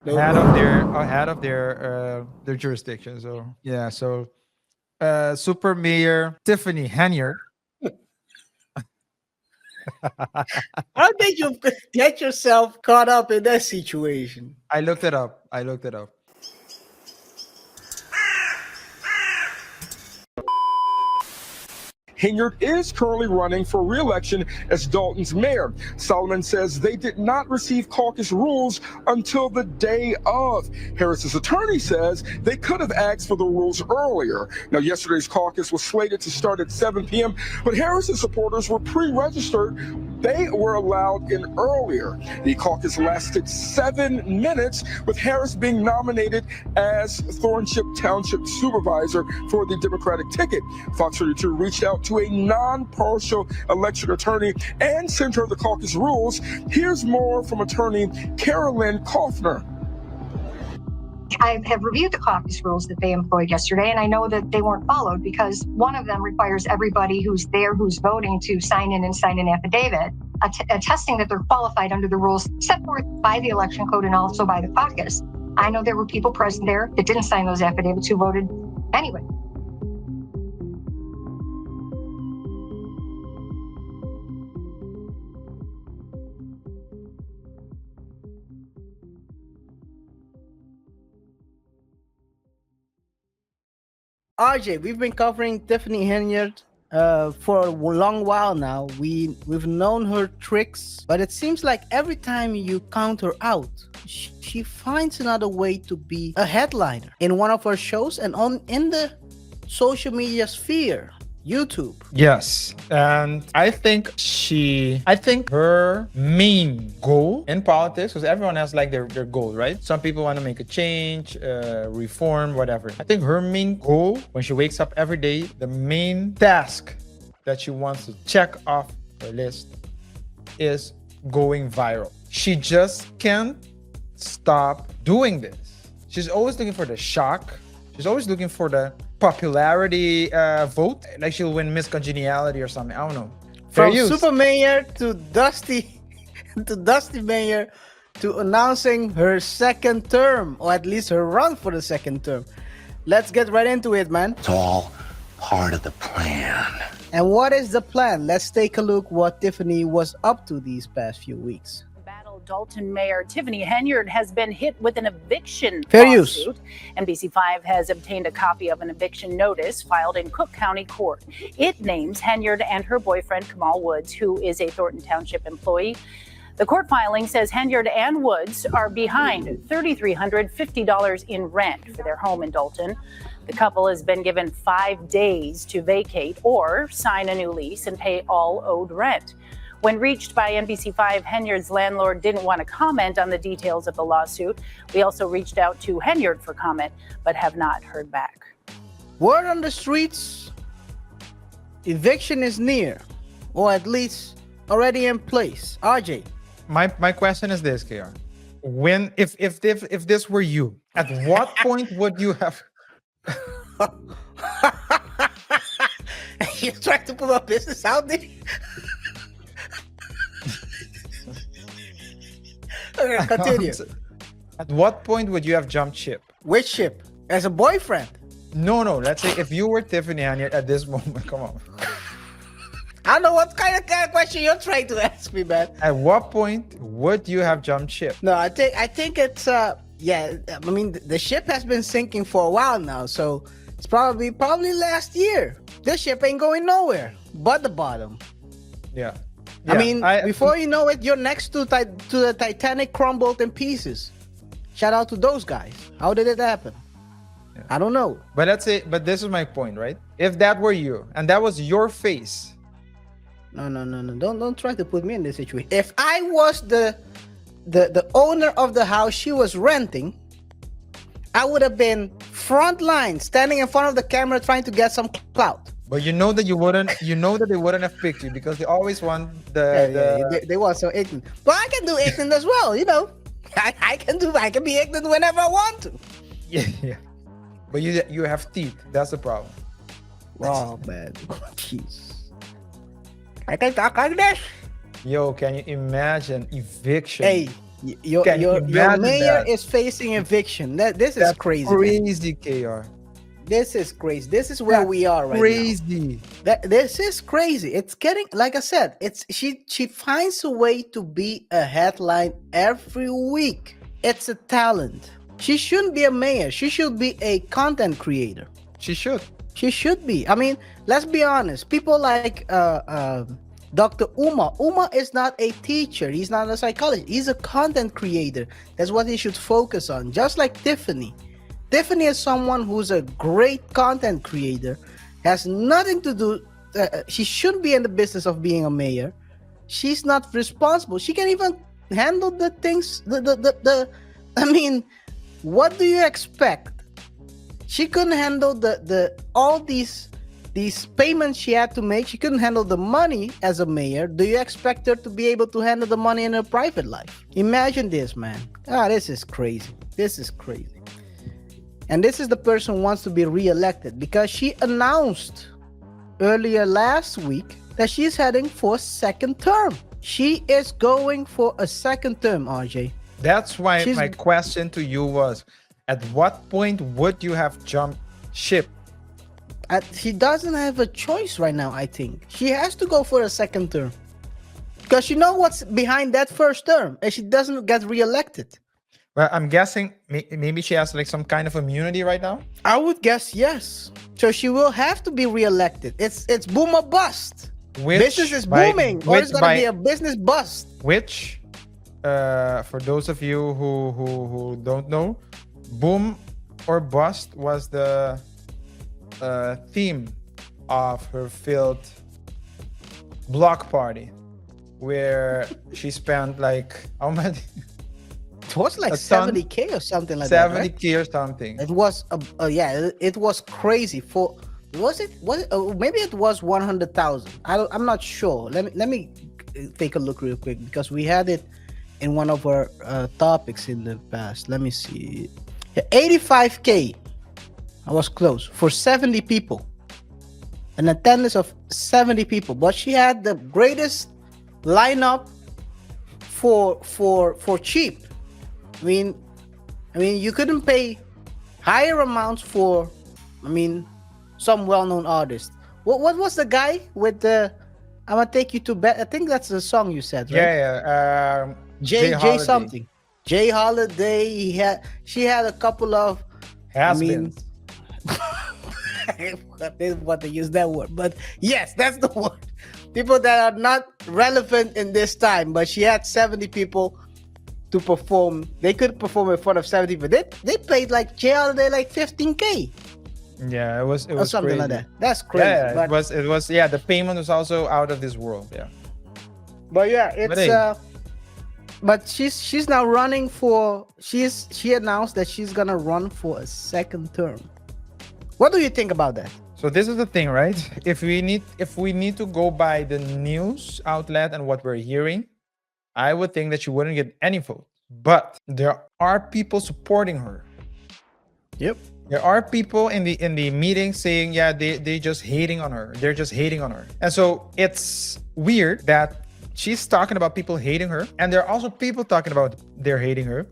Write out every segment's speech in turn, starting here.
Ahead of their jurisdiction. So yeah. So Super Mayor Tiffany Henyard. How did you get yourself caught up in that situation? I looked it up. I looked it up. Henyard is currently running for re-election as Dalton's mayor. Solomon says they did not receive caucus rules until the day of. Harris's attorney says they could have asked for the rules earlier. Now, yesterday's caucus was slated to start at 7 p.m., but Harris's supporters were pre-registered. They were allowed in earlier. The caucus lasted 7 minutes, with Harris being nominated as Thornship Township Supervisor for the Democratic ticket. Fox 32 reached out to a non-partial election attorney and sent her the caucus rules. Here's more from attorney Carolyn Kaufner. I have reviewed the caucus rules that they employed yesterday, and I know that they weren't followed because one of them requires everybody who's there, who's voting, to sign in and sign an affidavit attesting that they're qualified under the rules set forth by the election code and also by the caucus. I know there were people present there that didn't sign those affidavits who voted anyway. RJ, we've been covering Tiffany Henyard for a long while now. We've known her tricks, but it seems like every time you count her out, she finds another way to be a headliner in one of her shows and in the social media sphere. YouTube. Yes. And I think her main goal in politics, because everyone has like their goal, right? Some people want to make a change, reform, whatever. I think her main goal when she wakes up every day, the main task that she wants to check off her list is going viral. She just can't stop doing this. She's always looking for the shock. She's always looking for the popularity vote, like she'll win Miss Congeniality or something. I don't know. From Super Mayor to Dusty Mayor to announcing her second term, or at least her run for the second term. Let's get right into it, man. It's all part of the plan. And what is the plan? Let's take a look what Tiffany was up to these past few weeks. Dalton Mayor Tiffany Henyard has been hit with an eviction Fair lawsuit. use. NBC5 has obtained a copy of an eviction notice filed in Cook County Court. It names Henyard and her boyfriend Kamal Woods, who is a Thornton Township employee. The court filing says Henyard and Woods are behind $3,350 in rent for their home in Dalton. The couple has been given 5 days to vacate or sign a new lease and pay all owed rent. When reached by NBC5, Henyard's landlord didn't want to comment on the details of the lawsuit. We also reached out to Henyard for comment, but have not heard back. Word on the streets, eviction is near, or at least already in place. RJ. My question is this, KaiR. When if this were you, at what point would you have You trying to put a business out there? Okay, continue. At what point would you have jumped ship? Which ship? As a boyfriend? No. Let's say if you were Tiffany Henyard at this moment, come on. I don't know what kind of question you're trying to ask me, man. At what point would you have jumped ship? No, I think it's yeah. I mean, the ship has been sinking for a while now, so it's probably last year. This ship ain't going nowhere but the bottom. Yeah. I mean, before you know it, you're next to the Titanic crumbled in pieces. Shout out to those guys. How did it happen? Yeah. I don't know. But let's say, but this is my point, right? If that were you and that was your face. No. Don't try to put me in this situation. If I was the owner of the house she was renting, I would have been front line, standing in front of the camera trying to get some clout. But you know that they wouldn't have picked you because they always want they want so ignorant. But I can do ignorant as well, you know. I can be ignorant whenever I want to. Yeah. But you have teeth. That's the problem. Oh man. Jeez. I can talk like this. Yo, can you imagine eviction? Hey, Your Can you your imagine mayor that? is facing eviction. This is That's crazy. Man. crazy, KR. This is crazy. This is where That's we are right crazy. now. This is crazy. It's getting, like I said, it's she finds a way to be a headline every week. It's a talent. She shouldn't be a mayor. She should be a content creator. She should. She should be. I mean, let's be honest. People like Dr. Uma. Uma is not a teacher. He's not a psychologist. He's a content creator. That's what he should focus on. Just like Tiffany. Tiffany is someone who's a great content creator. Has nothing to do. She shouldn't be in the business of being a mayor. She's not responsible. She can even handle the things. I mean, what do you expect? She couldn't handle all these payments she had to make. She couldn't handle the money as a mayor. Do you expect her to be able to handle the money in her private life? Imagine this, man. This is crazy. This is crazy. And this is the person who wants to be reelected because she announced earlier last week that she's heading for a second term. She is going for a second term, RJ. That's why my question to you was, at what point would you have jumped ship? She doesn't have a choice right now, I think. She has to go for a second term. Because she knows what's behind that first term, and she doesn't get reelected. Well, I'm guessing maybe she has like some kind of immunity right now. I would guess yes. So she will have to be reelected. It's boom or bust. Business is booming, or it's gonna be a business bust. Which, for those of you who don't know, boom or bust was the theme of her failed block party, where she spent like how much? It was like 70K or something like 70K that. 70K or something. It was it was crazy. Was it maybe it was 100,000. I'm not sure. Let me take a look real quick because we had it in one of our topics in the past. Let me see. 85K. I was close for 70 people. An attendance of 70 people, but she had the greatest lineup for cheap. I mean, you couldn't pay higher amounts for, some well-known artists. What was the guy with the "I'm gonna take you to bed"? I think that's the song you said, right? Yeah. Jay something. Jay Holiday. She had a couple of has-beens. I didn't want to use that word, but yes, that's the word. People that are not relevant in this time, but she had 70 people to perform. They could perform in front of 70 people. They paid like Jay Holiday like 15K. Yeah, it was or something crazy. like that. That's crazy. Yeah, but, it was the payment was also out of this world. Yeah. But yeah, it's but she's now running for she announced that she's gonna run for a second term. What do you think about that? So this is the thing, right? If we need to go by the news outlet and what we're hearing, I would think that she wouldn't get any vote. But there are people supporting her. Yep. There are people in the meeting saying, yeah, they just hating on her. They're just hating on her. And so it's weird that she's talking about people hating her. And there are also people talking about they're hating her.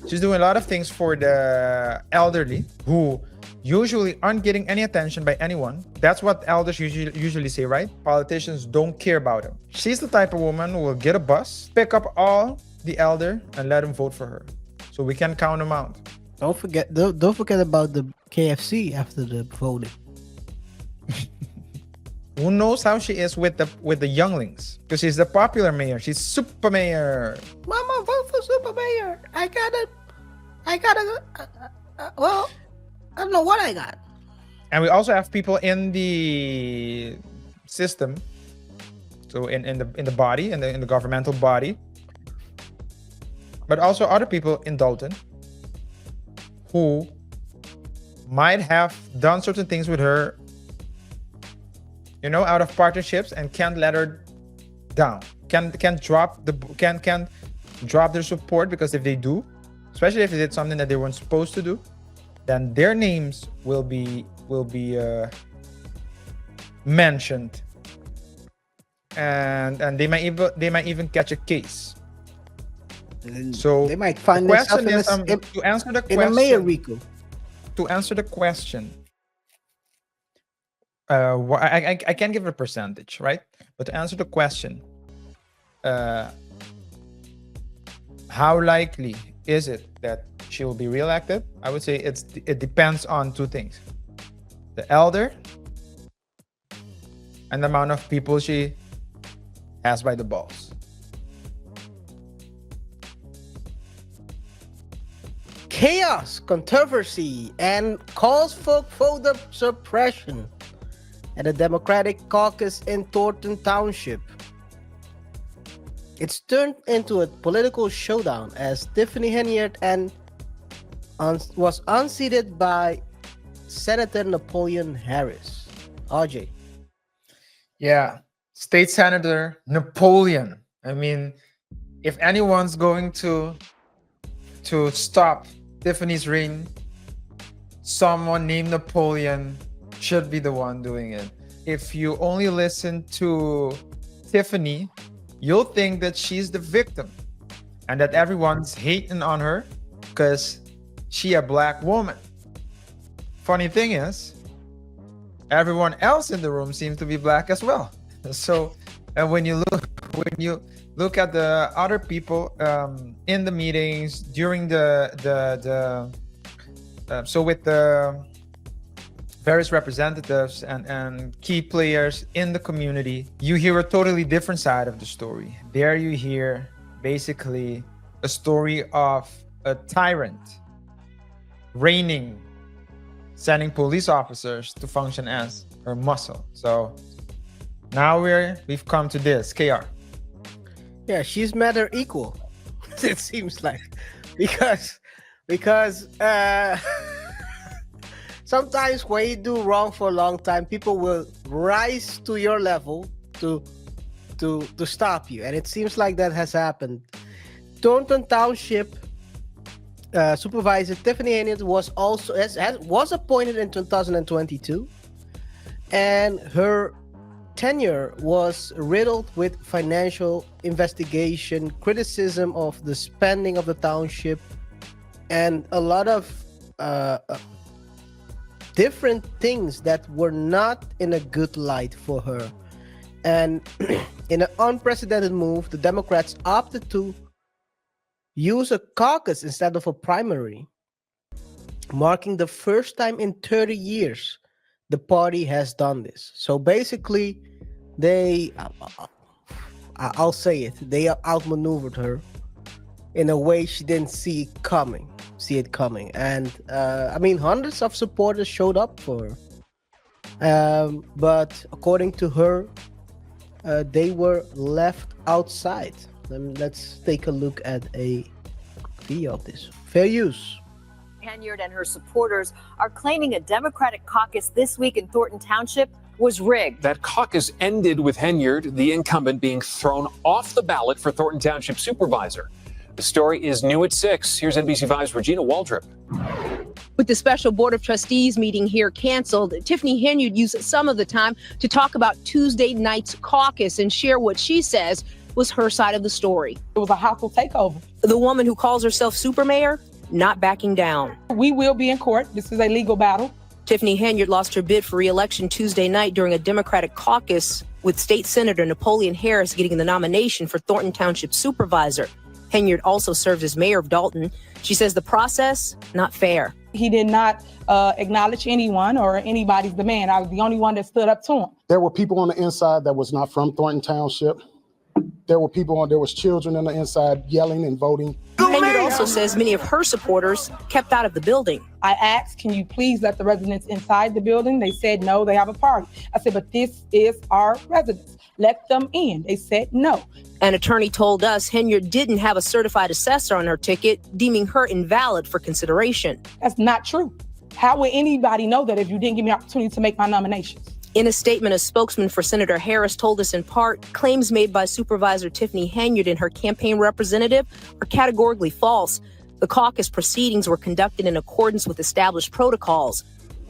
She's doing a lot of things for the elderly who usually aren't getting any attention by anyone. That's what elders usually say, right? Politicians don't care about them. She's the type of woman who will get a bus, pick up all the elder and let them vote for her. So we can count them out. Don't forget about the KFC after the voting. Who knows how she is with the younglings? Because she's the popular mayor. She's super mayor. Mama, vote for super mayor. I got it. Well, I don't know what I got. And we also have people in the system, so in the body, in the governmental body, but also other people in Dalton who might have done certain things with her, out of partnerships, and can't let her down. Can't drop their support, because if they do, especially if they did something that they weren't supposed to do, then their names will be mentioned, and they might even catch a case. And So they might find the themselves question in, is, to answer the in a mayor question, Rico. to answer the question, I can't give a percentage, right? But to answer the question, how likely is it that she will be reelected? I would say it depends on two things: the elder and the amount of people she has by the balls. Chaos, controversy, and calls for voter suppression at the Democratic caucus in Thornton Township. It's turned into a political showdown as Tiffany Henyard was unseated by Senator Napoleon Harris. RJ. Yeah, State Senator Napoleon. I mean, if anyone's going to stop Tiffany's reign, someone named Napoleon should be the one doing it. If you only listen to Tiffany, you'll think that she's the victim and that everyone's hating on her because she a black woman. Funny thing is, everyone else in the room seems to be black as well. So, and when you look at the other people in the meetings during so with the various representatives and key players in the community, you hear a totally different side of the story. There you hear basically a story of a tyrant reigning, sending police officers to function as her muscle. So now we've come to this, KaiR. Yeah, she's mad or equal. It seems like because sometimes when you do wrong for a long time, people will rise to your level to stop you, and it seems like that has happened. Thornton Township Supervisor Tiffany Henyard was also was appointed in 2022, and her tenure was riddled with financial investigation, criticism of the spending of the township, and a lot of different things that were not in a good light for her. And in an unprecedented move, the Democrats opted to use a caucus instead of a primary, marking the first time in 30 years the party has done this. So basically, I'll say it, they outmaneuvered her in a way she didn't see it coming. And I mean, hundreds of supporters showed up for her. But according to her, they were left outside. Let's take a look at a video of this. Fair use. Henyard and her supporters are claiming a Democratic caucus this week in Thornton Township was rigged. That caucus ended with Henyard, the incumbent, being thrown off the ballot for Thornton Township supervisor. The story is new at 6. Here's NBC5's Regina Waldrop. With the special Board of Trustees meeting here canceled, Tiffany Henyard used some of the time to talk about Tuesday night's caucus and share what she says was her side of the story. It was a hostile takeover. The woman who calls herself super mayor, not backing down. We will be in court. This is a legal battle. Tiffany Henyard lost her bid for re-election Tuesday night during a Democratic caucus, with State Senator Napoleon Harris getting the nomination for Thornton Township supervisor. Henyard also serves as mayor of Dalton. She says the process, not fair. He did not acknowledge anyone or anybody's demand. I was the only one that stood up to him. There were people on the inside that was not from Thornton Township. There was children on the inside yelling and voting. Henyard also says many of her supporters kept out of the building. I asked, can you please let the residents inside the building? They said, no, they have a party. I said, but this is our residents. Let them in. They said no. An attorney told us Henyard didn't have a certified assessor on her ticket, deeming her invalid for consideration. That's not true. How would anybody know that if you didn't give me an opportunity to make my nominations? In a statement, a spokesman for Senator Harris told us in part, claims made by Supervisor Tiffany Henyard and her campaign representative are categorically false. The caucus proceedings were conducted in accordance with established protocols.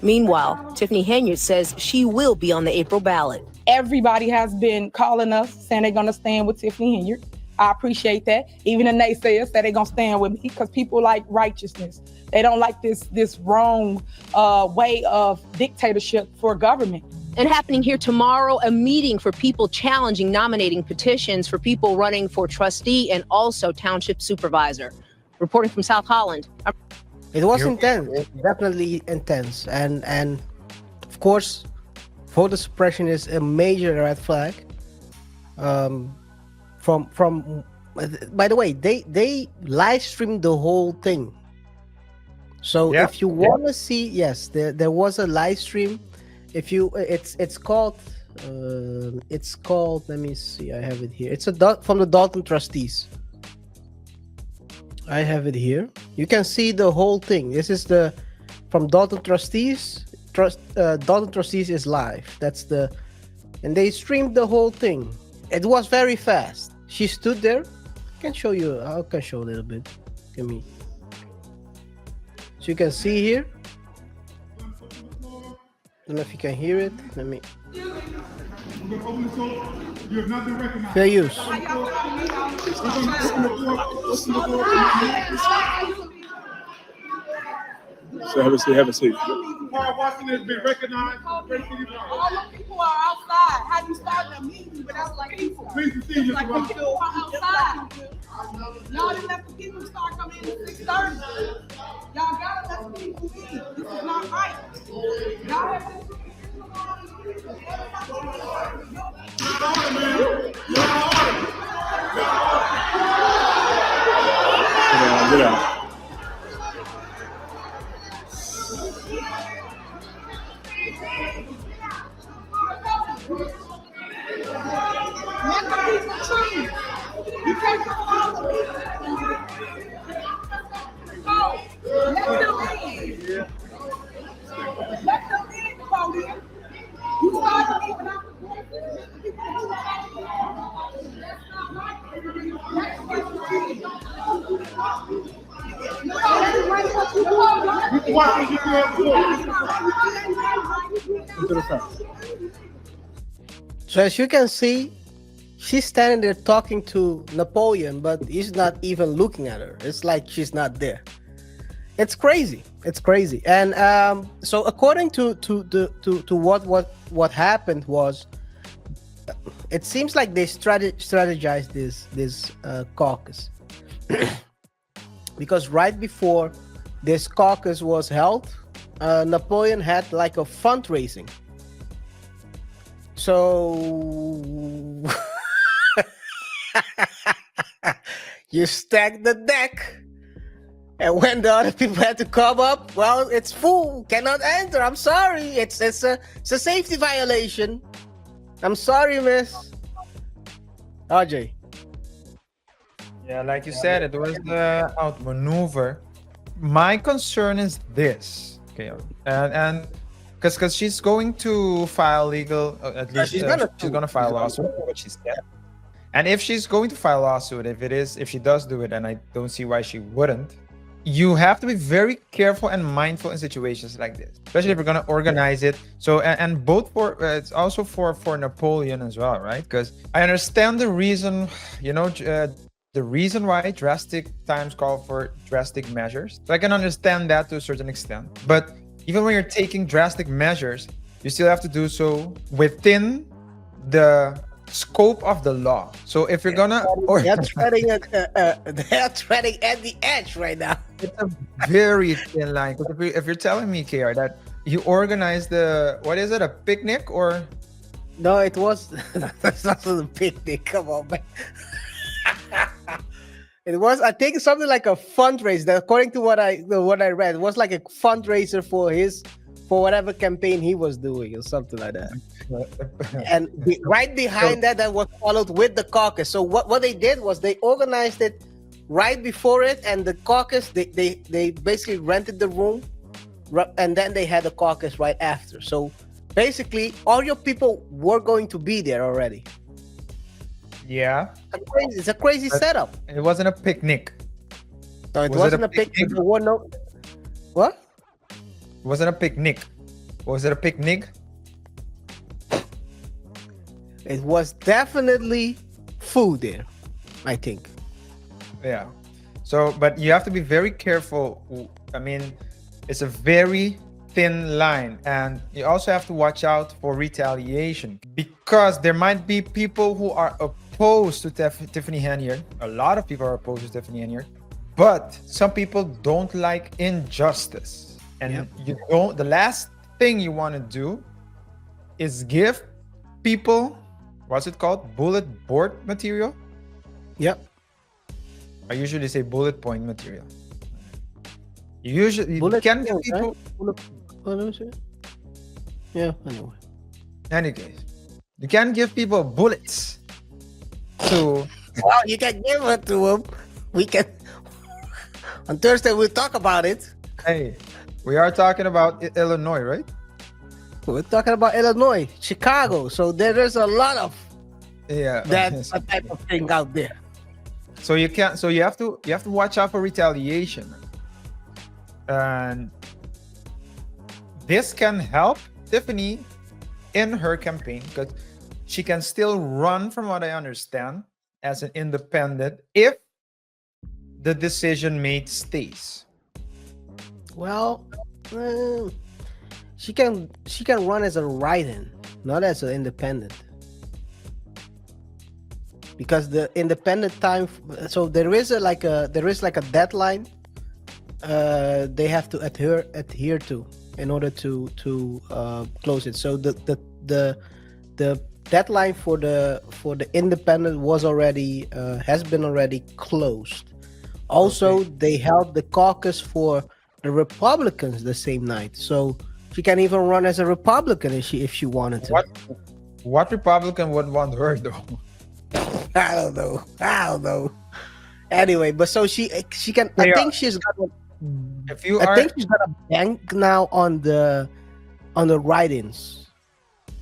Meanwhile, Tiffany Henyard says she will be on the April ballot. Everybody has been calling us, saying they're going to stand with Tiffany Henyard. I appreciate that. Even the naysayers that they're gonna stand with me because people like righteousness. They don't like this wrong way of dictatorship for government. And happening here tomorrow, a meeting for people challenging nominating petitions for people running for trustee and also township supervisor. Reporting from South Holland. It was intense. It definitely intense, and of course, voter suppression is a major red flag. From by the way, they live streamed the whole thing. So if you want to see, yes, there was a live stream. If you, it's called. Let me see. I have it here. It's from the Dalton trustees. I have it here. You can see the whole thing. This is from Dalton trustees. Dalton trustees is live. And they streamed the whole thing. It was very fast. She stood there. I can show you. I can show a little bit. Give me. So you can see here. I don't know if you can hear it. Let me. Fair use. So have a seat. Washington has been recognized. All the people are outside. How do you start a meeting without like people? Please to see you. Like people are outside. Y'all didn't let the people start coming in at 6:30. Y'all gotta let the people in. This is not right. Y'all have to. Get out. So as you can see, she's standing there talking to Napoleon, but he's not even looking at her. It's like she's not there. It's crazy. It's crazy. And so according to what happened was, it seems like they strategized this caucus because right before this caucus was held, Napoleon had like a fundraising. So you stack the deck, and when the other people had to come up, well, it's full, cannot enter. I'm sorry, it's a safety violation. I'm sorry, miss. RJ. Yeah, like you said, it was the outmaneuver. My concern is this, okay, and because she's going to file legal, at least she's gonna file a lawsuit, what she said. And if she's going to file a lawsuit, if she does do it, and I don't see why she wouldn't, you have to be very careful and mindful in situations like this, especially if you're gonna organize it. So and both for it's also for Napoleon as well, right? Because I understand the reason, the reason why drastic times call for drastic measures. So I can understand that to a certain extent. But even when you're taking drastic measures, you still have to do so within the scope of the law. So if you're gonna, they're treading at the edge right now. It's a very thin line. If you're telling me, KaiR, that you organized a picnic or? No, it was that's not a picnic. Come on, man. It was, I think, something like a fundraiser. According to what I read, it was like a fundraiser for whatever campaign he was doing or something like that. And right behind that was followed with the caucus. So what they did was they organized it right before it, and the caucus they basically rented the room, and then they had the caucus right after. So basically, all your people were going to be there already. Yeah, it's a crazy setup. It wasn't a picnic. No, it wasn't a picnic. There were no. What? It wasn't a picnic. Was it a picnic? It was definitely food there. I think. Yeah. So, but you have to be very careful. I mean, it's a very thin line, and you also have to watch out for retaliation, because there might be people who are opposed to Tiffany Henyard. A lot of people are opposed to Tiffany Henyard, but some people don't like injustice. And you don't. The last thing you want to do is give people, what's it called, bullet board material. Yep. I usually say bullet point material. You can give people. Yeah. Anyway. Anyways, you can give people bullets to. Well, you can give it to them. We can. On Thursday we'll talk about it. Hey, we are talking about Illinois, right? We're talking about Illinois, Chicago. So there's a lot of that type of thing out there. So you can't. So you have to watch out for retaliation, and this can help Tiffany in her campaign, because she can still run, from what I understand, as an independent if the decision made stays. Well, she can run as a write-in, not as an independent. Because the independent time, so there is like a deadline they have to adhere to in order to close it. So the deadline for the independent was already has been already closed. Also, they held the caucus for the Republicans the same night, so she can even run as a Republican if she wanted to. What Republican would want her though? I don't know. Anyway, but so she can. I think she's gonna. I think she's gonna bank now on the write-ins.